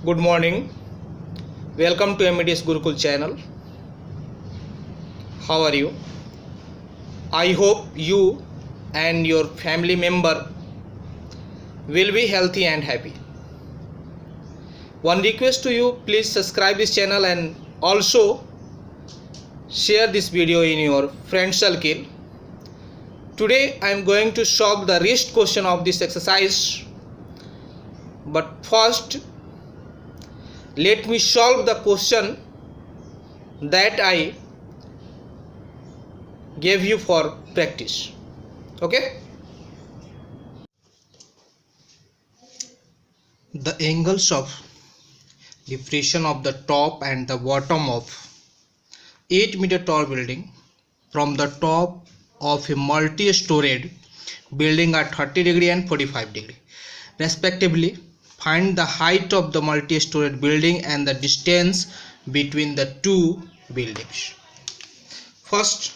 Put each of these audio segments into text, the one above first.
Good morning. Welcome to MEDS Gurukul channel. How are you? I hope you and your family member will be healthy and happy. One request to you, please subscribe this channel and also share this video in your friend circle. Today I am going to solve the wrist question of this exercise. But first, let me solve the question that I gave you for practice. Okay? The angles of depression of the top and the bottom of 8-meter tall building from the top of a multi-storied building are 30 degree and 45 degree respectively. Find the height of the multi-storied building and the distance between the two buildings. First,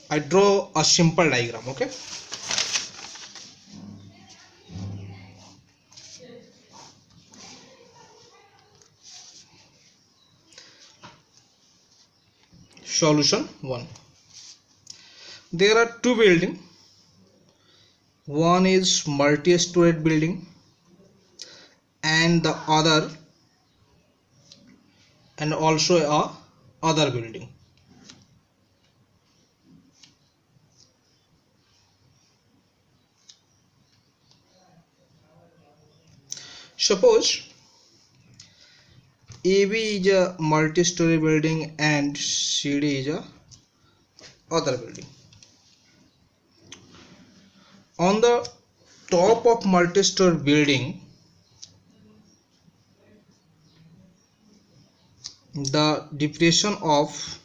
I draw a simple diagram. Okay, solution 1. There are two buildings. One is multi-storied building and the other and also a other building. Suppose AB is a multi-story building and CD is a other building. On the top of multi-story building, the depression of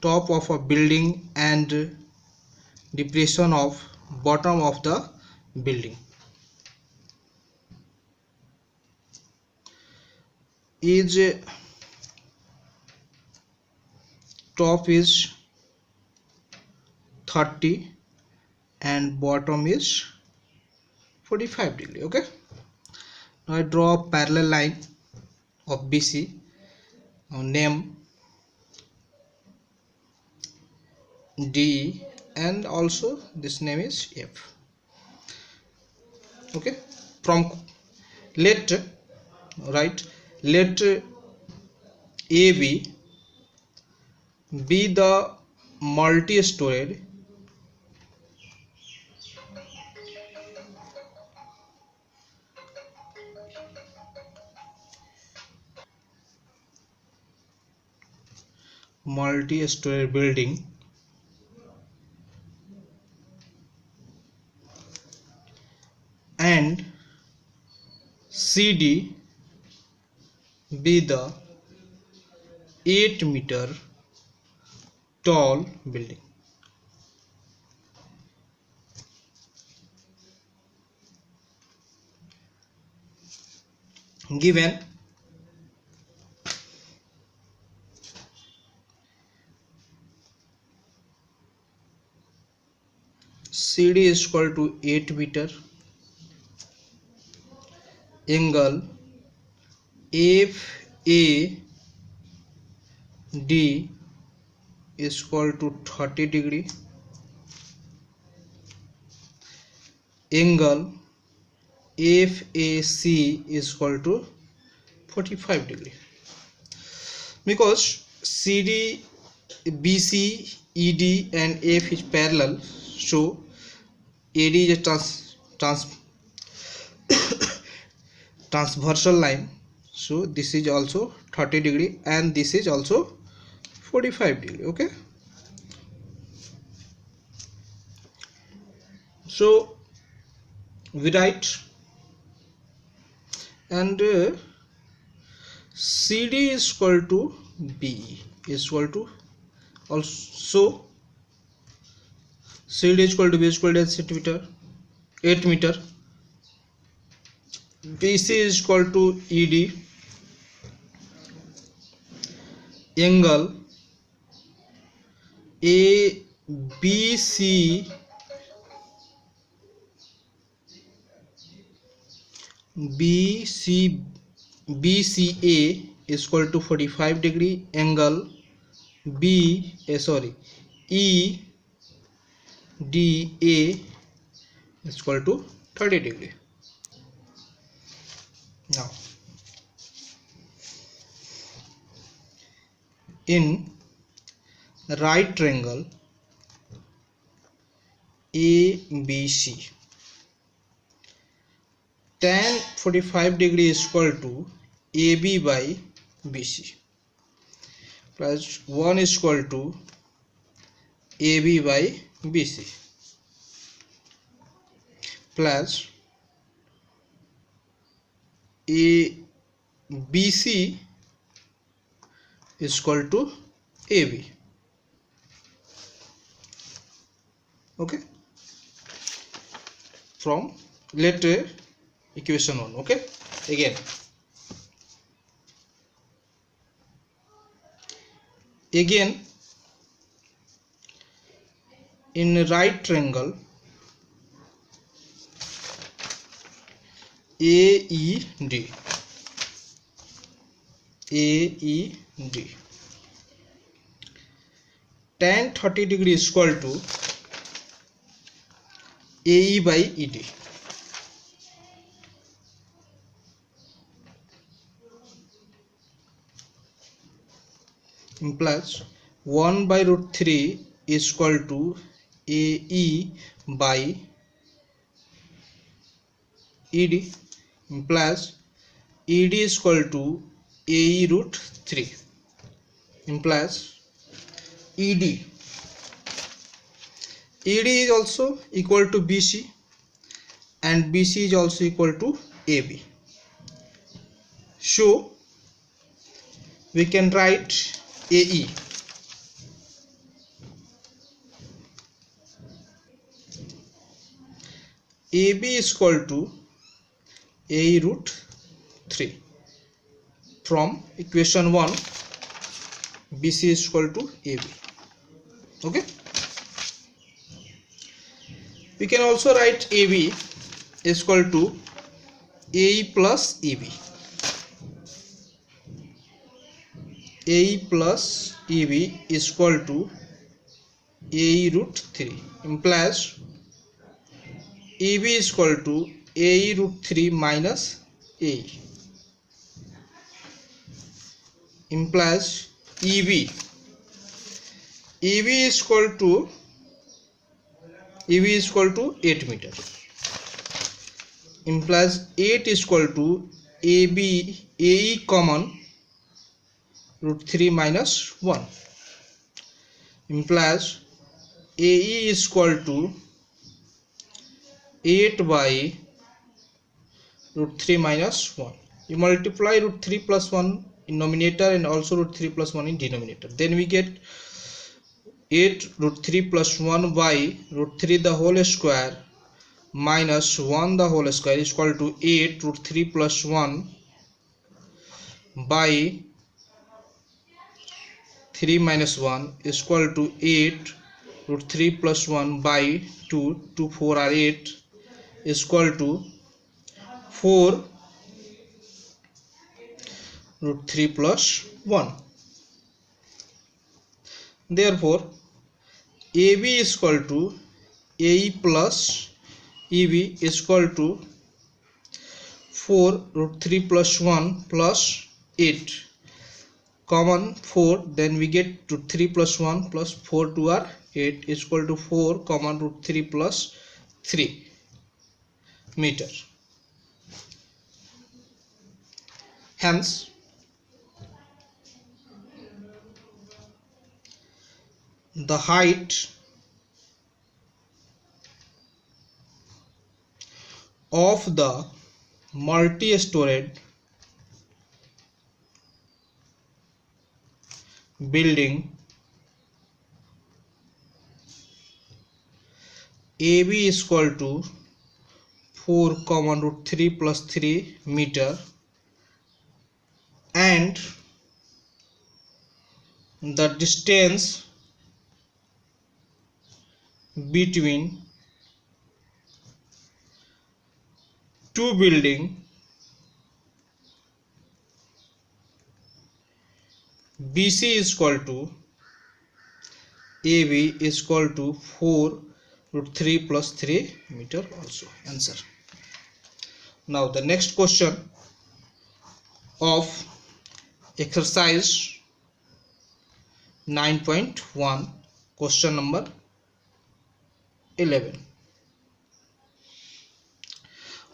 top of a building and depression of bottom of the building is top is 30 and bottom is 45 degree. Okay, now I draw a parallel line of BC. Now name D and also this name is F. Okay, from let AB be the multi-storied building and CD be the 8-meter tall building. Given CD is equal to 8 meter, angle FAD is equal to 30 degree, angle FAC is equal to 45 degree. Because CD, BC, ED and F is parallel, so AD is a transversal line, so this is also 30 degree and this is also 45 degree. Okay, so we write and CD is equal to BE is equal to also CD is equal to B is equal to 8 meter, BC is equal to ED, angle ABC BCA is equal to 45 degree, angle EDA is equal to 30 degree. Now in right triangle ABC, tan 45 degree is equal to AB by BC, plus 1 is equal to AB by BC, plus BC is equal to AB. Okay, from later equation 1. Okay, again in right triangle AED, tan 30 degree is equal to AE by ED. Implies 1 by root 3 is equal to AE by ED, implies ED is equal to AE root 3, implies ED is also equal to BC and BC is also equal to AB. So we can write AE AB is equal to AE root 3. From equation 1, BC is equal to AB. Okay, we can also write AB is equal to AE plus EB. AE plus EB is equal to AE root 3, implies EB is equal to AE root 3 minus AE, implies EB is equal to 8 meter, implies 8 is equal to AE common root 3 minus 1, implies AE is equal to 8 by root 3 minus 1. You multiply root 3 plus 1 in numerator and also root 3 plus 1 in denominator, then we get 8 root 3 plus 1 by root 3 the whole square minus 1 the whole square is equal to 8 root 3 plus 1 by 3 minus 1 is equal to 8 root 3 plus 1 by 2 4 are 8 is equal to 4 root 3 plus 1. Therefore AB is equal to AE plus EB is equal to 4 root 3 plus 1 plus 8, common 4, then we get root 3 plus 1 plus 4 2 are 8 is equal to 4 common root 3 plus 3 meter. Hence the height of the multi-storied building AB is equal to 4 common root 3 plus 3 meter, and the distance between two building BC is equal to AB is equal to 4 root 3 plus 3 meter also. Answer. Now the next question of exercise 9.1, question number 11.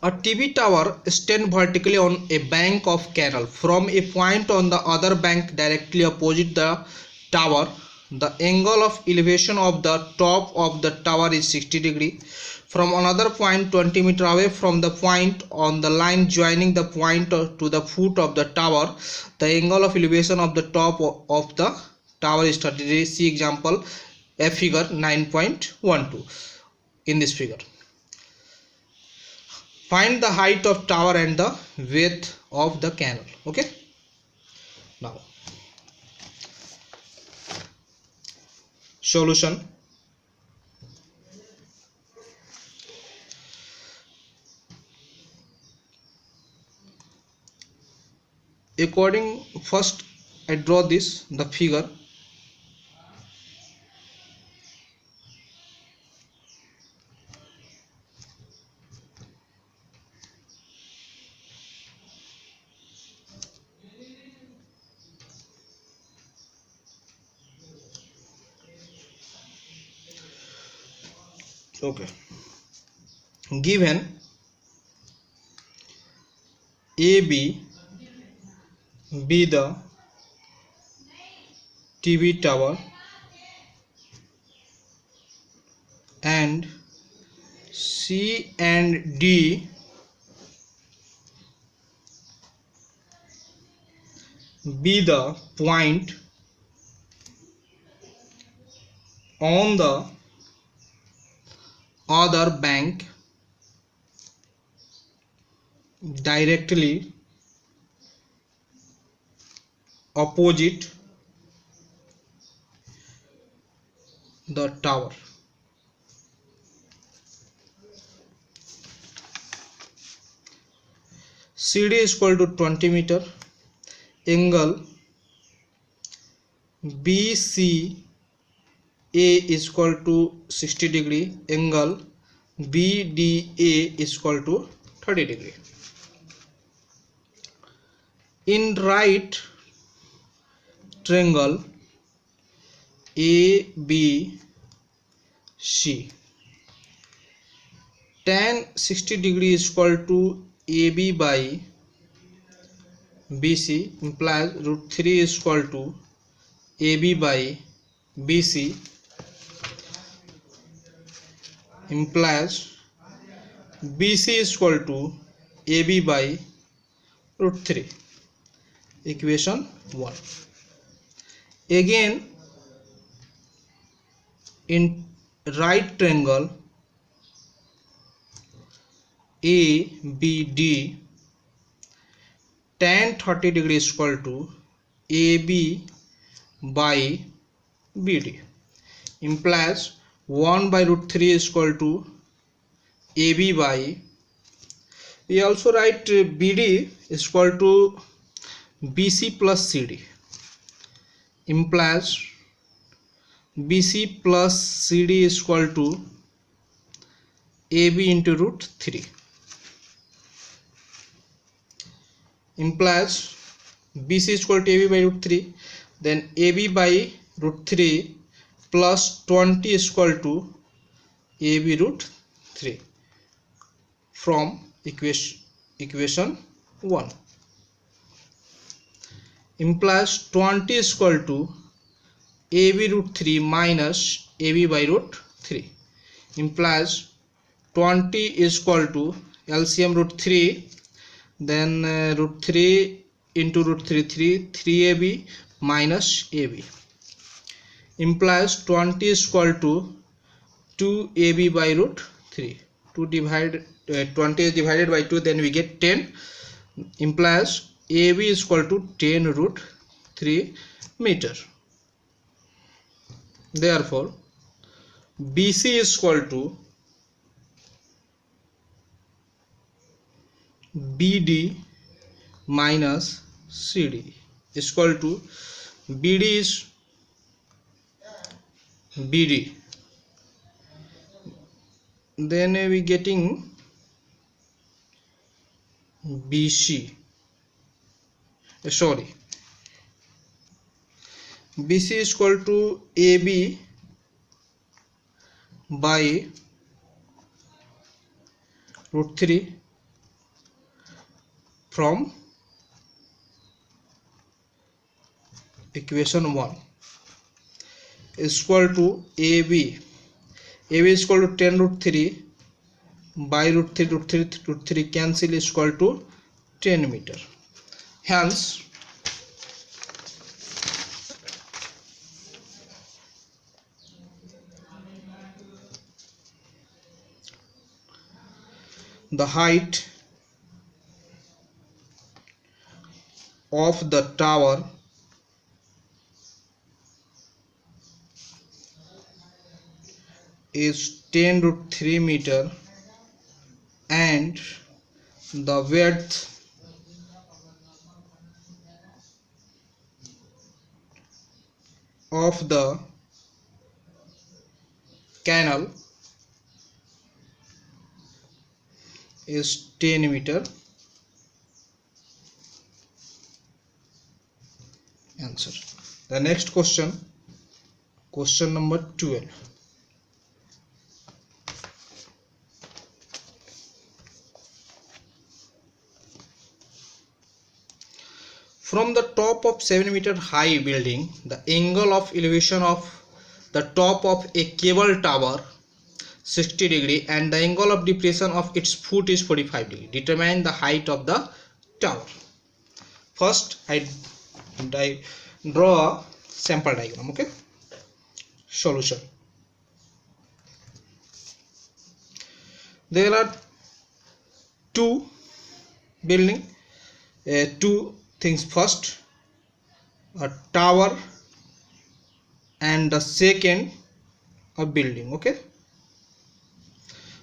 A TV tower stands vertically on a bank of canal. From a point on the other bank directly opposite the tower, the angle of elevation of the top of the tower is 60 degree. From another point 20 meter away from the point on the line joining the point to the foot of the tower, the angle of elevation of the top of the tower is 30 degree. See example figure 9.12 in this figure. Find the height of tower and the width of the canal. Okay. Now solution. According, first I draw the figure. Okay. Given AB be the TV tower and C and D be the point on the other bank directly opposite the tower. CD is equal to 20 meter. Angle BCA is equal to 60 degree. Angle BDA is equal to 30 degree. In right triangle ABC, tan 60 degree is equal to AB by BC, implies root 3 is equal to AB by BC, implies BC is equal to AB by root 3. Equation 1. Again, in right triangle ABD, tan 30 degree is equal to AB by BD, implies 1 by root 3 is equal to AB by, we also write BD is equal to BC plus CD, implies BC plus CD is equal to AB into root 3, implies BC is equal to AB by root 3, then AB by root 3 plus 20 is equal to AB root 3 from equation 1, implies 20 is equal to AB root 3 minus AB by root 3, implies 20 is equal to LCM root 3, then root 3 into root 3 3AB minus AB, implies 20 is equal to 2AB by root 3. 20 is divided by 2, then we get 10, implies AB is equal to 10 root 3 meter. Therefore BC is equal to BD minus CD is equal to BD is BD. Then we getting BC. Sorry, BC is equal to AB by root 3 from equation 1 is equal to AB. AB is equal to 10 root 3 by root 3 cancel is equal to 10 meter. Hence the height of the tower is 10 root 3 meter and the width of the canal is 10 meter. Answer. The next question, question number 12. From the top of 7-meter high building, the angle of elevation of the top of a cable tower 60 degree and the angle of depression of its foot is 45 degree. Determine the height of the tower. First I draw a sample diagram. Okay. Solution. There are two building, two things. First a tower and the second a building. Okay.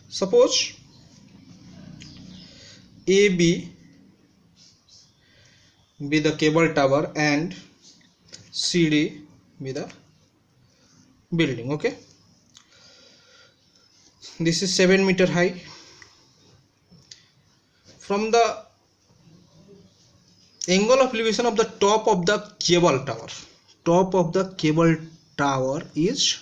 Suppose AB be the cable tower and CD be the building. Okay. This is 7 meter high. From the angle of elevation of the top of the cable tower is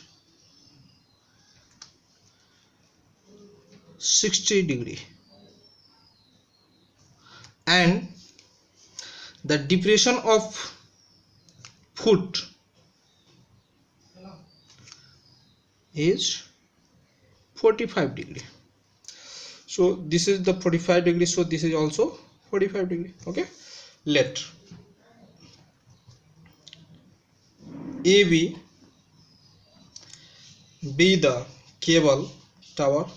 60 degree and the depression of foot is 45 degree. So this is the 45 degree, so this is also 45 degree. Okay. Let AB be the cable tower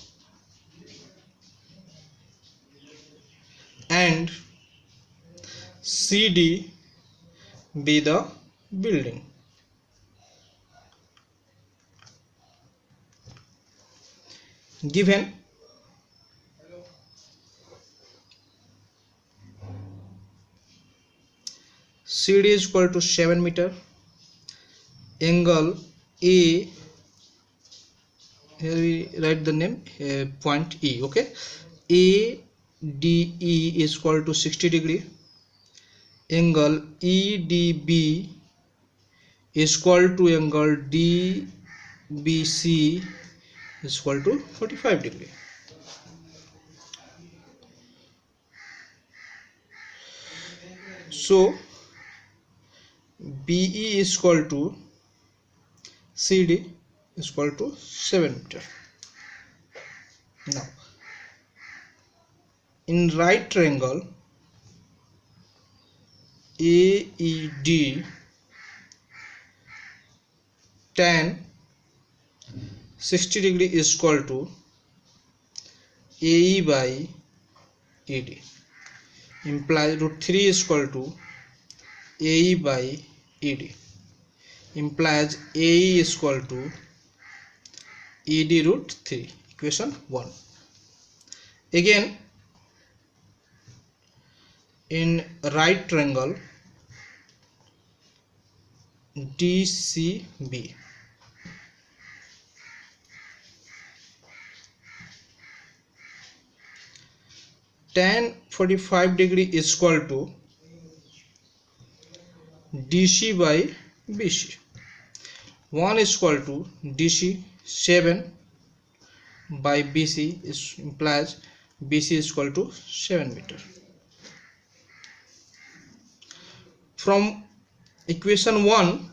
and CD be the building. Given CD is equal to 7 meter, angle A, here we write the name, point E. Okay. ADE is equal to 60 degree, angle EDB is equal to angle DBC is equal to 45 degree. So BE is equal to CD is equal to 7 meter. Now in right triangle AED, tan 60 degree is equal to AE by ED, implies root 3 is equal to AE by ED, implies AE is equal to ED root 3. Equation 1. Again in right triangle DCB. Tan 45 degree is equal to DC by BC. 1 is equal to DC 7 by BC is implies BC is equal to 7 meter. From equation 1,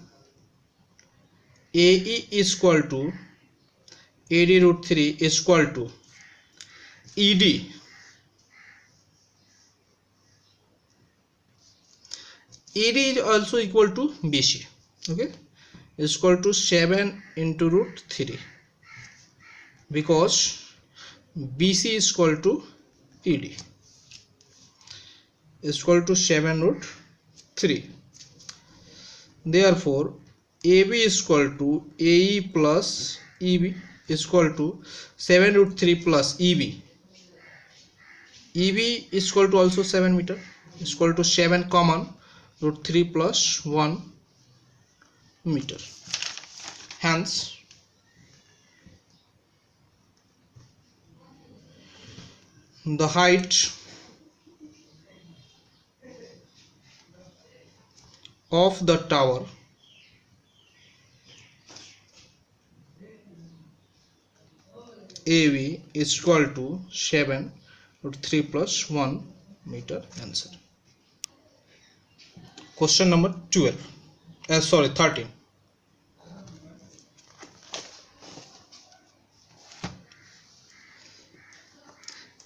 AE is equal to AD root 3 is equal to ED. ED is also equal to BC. Okay, is equal to 7 into root 3 because BC is equal to ED is equal to 7 root 3. Therefore, AB is equal to AE plus EB is equal to 7 root 3 plus EB. EB is equal to also 7 meter is equal to 7 common root 3 plus 1 meter. Hence, the height of the tower AV is equal to 7 root 3 plus 1 meter. Answer. Question number 12. 13.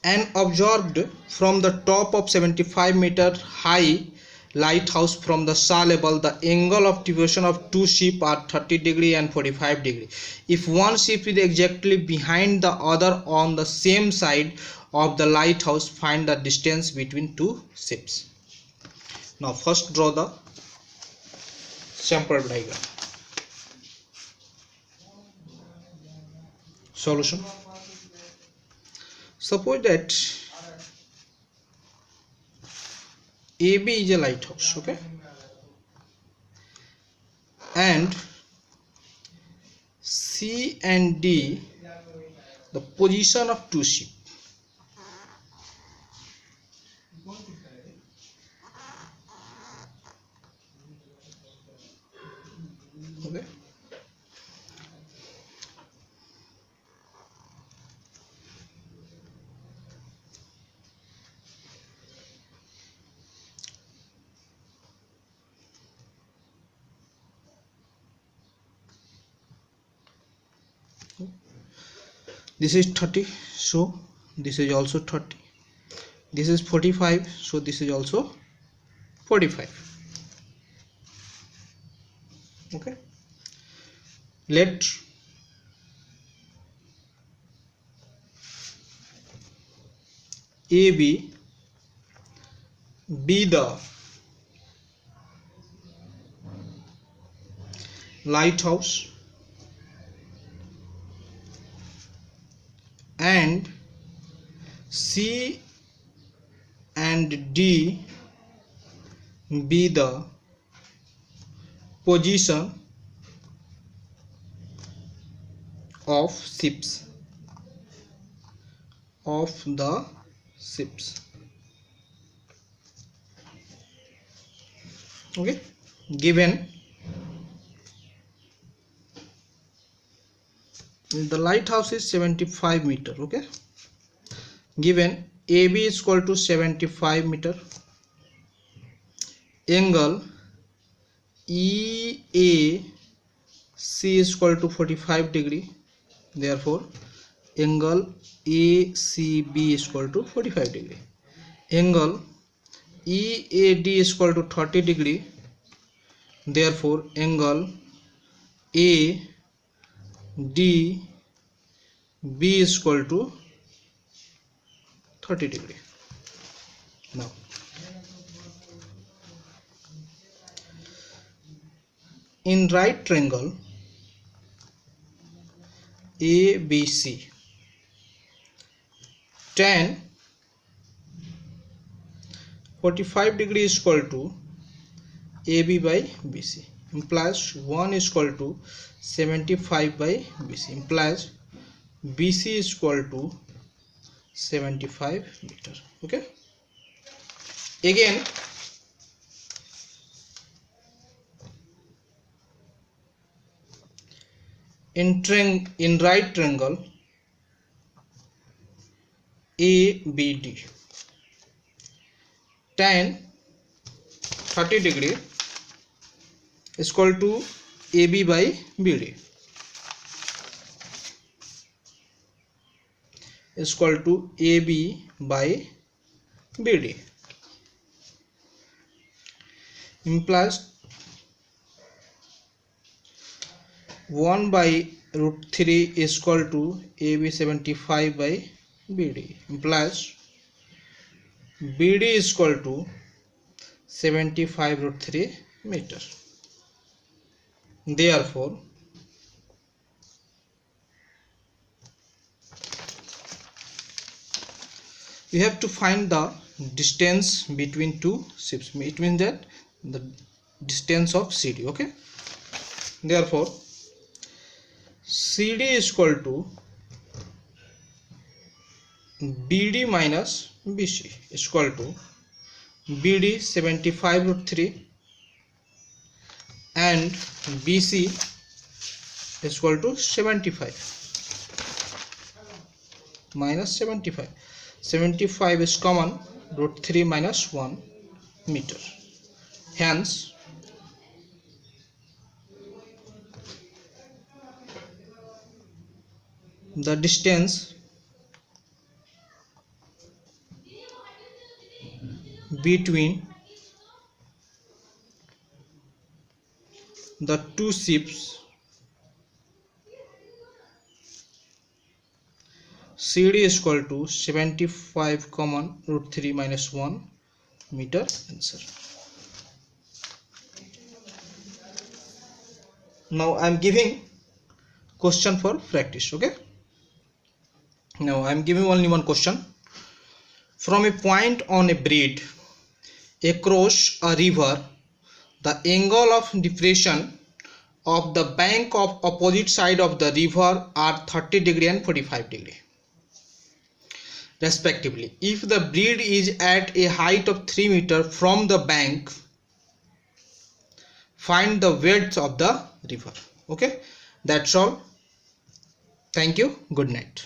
An observed from the top of 75-meter high lighthouse from the sea level, the angle of deviation of two ships are 30 degree and 45 degree. If one ship is exactly behind the other on the same side of the lighthouse, find the distance between two ships. Now first draw the sample diagram. Solution. Suppose that AB is a lighthouse, okay, and C and D the position of two ships. Okay. This is 30, so this is also 30. This is 45, so this is also 45. Okay, let AB be the lighthouse and C and D be the position of ships of the ships. Okay, given the lighthouse is 75 meter. Okay, given AB is equal to 75 meter, angle EAC is equal to 45 degree, therefore angle ACB is equal to 45 degree. Angle EAD is equal to 30 degree, therefore angle ADB is equal to 30 degree. Now in right triangle ABC, tan 45 degree is equal to AB by BC. implies 1 is equal to 75 by BC, implies BC is equal to 75 meter. Okay, again in right triangle ABD, tan 30 degree is equal to AB by BD is equal to AB by BD, implies 1 by root 3 is equal to AB 75 by BD, implies BD is equal to 75 root 3 meter. Therefore, we have to find the distance between two ships. It means that the distance of CD. Okay, therefore CD is equal to BD minus BC is equal to BD 75 root 3 and BC is equal to 75 minus 75. 75 is common, root 3 minus 1 meter. Hence, the distance between the two ships CD is equal to 75 common root 3 minus 1 meter. Answer. Now I am giving question for practice. Okay, now I am giving only one question. From a point on a bridge across a river, the angle of depression of the bank of opposite side of the river are 30 degree and 45 degree respectively. If the bridge is at a height of 3 meters from the bank, find the width of the river. Okay, that's all. Thank you. Good night.